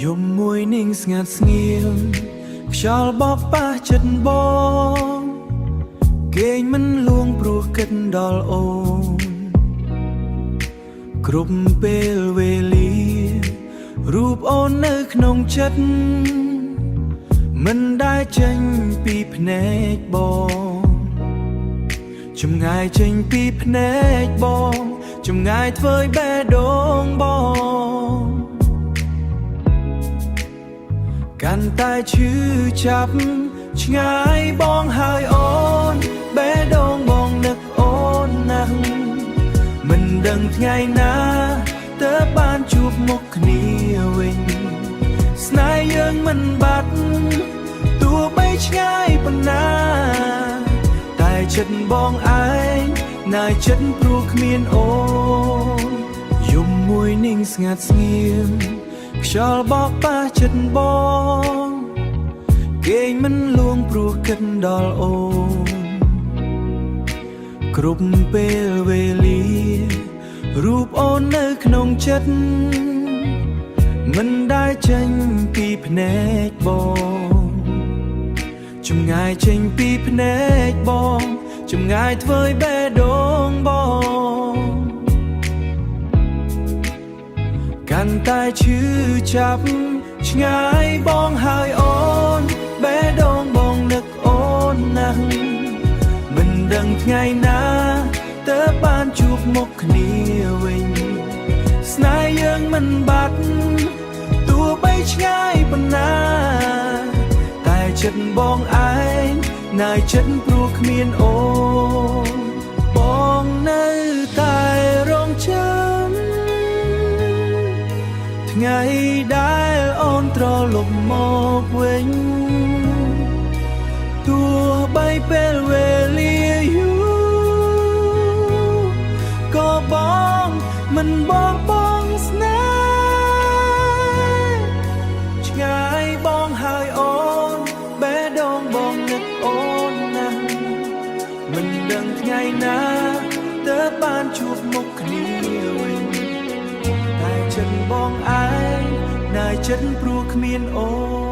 យំមួយនឹងស្ងាត់ស្ងៀមខ្យល់បបប៉ះចិត្តបងគេងមិនលួងព្រោះគិតដល់អូនគ្រប់ពេលវេលារូបអូននៅក្នុងចិត្តមិនដែលចេញពីភ្នែកបងចម្ងាយចេញពីភ្នែកបងចម្ងាយធ្វើឲ្យបេះដូងបងកាន់តែឈឺចាប់ឆ្ងាយបងហើយអូនបេះដូងបងនឹកអូនណាស់មិនដឹងថ្ងៃណាទើបបានជួបមុខគ្នាវិញស្នេហ៍យើងមិនបាត់ទោះបីឆ្ងាយប៉ុណ្ណាតែចិត្តបងឯងនៅចិត្តព្រោះគ្មានអូនយំមួយនឹងស្ងាត់ស្ងៀមខ្យល់បបប៉ះចិត្តបងគេងមិនលួងព្រោះគិតដល់អូនគ្រប់ពេលវេលារូបអូននៅក្នុងចិត្តមិនដែលចេញពីភ្នែកបងចម្ងាយចេញពីភ្នែកបងចម្ងាយធ្វើឲ្យបេះដូងបងកាន់តែឈឺចាប់ឆ្ងាយបងហើយអូនបេះដូងបងនឹកអូនណាស់មិនដឹងថ្ងៃណាទើបបានជួបមុខគ្នាវិញស្នេហ៍យើងមិនបាត់ទោះបីឆ្ងាយប៉ុណ្ណាតែចិត្តបងឯងនៅចិត្តព្រោះគ្មានអូនបងនៅតែរងចាំថ្ងៃដែលអូនត្រឡប់មកវិញទោះបីពេលវេលាយូរក៏បងមិនបងស្នេហ៍ឆ្ងាយបងហើយអូនបេះដូងបងនឹកអូនណាស់មិនដឹងថ្ងៃណាទើបបានជួបមុខគ្នាវិញតែចិត្តបងឯងនៅចិត្តព្រោះគ្មានអូន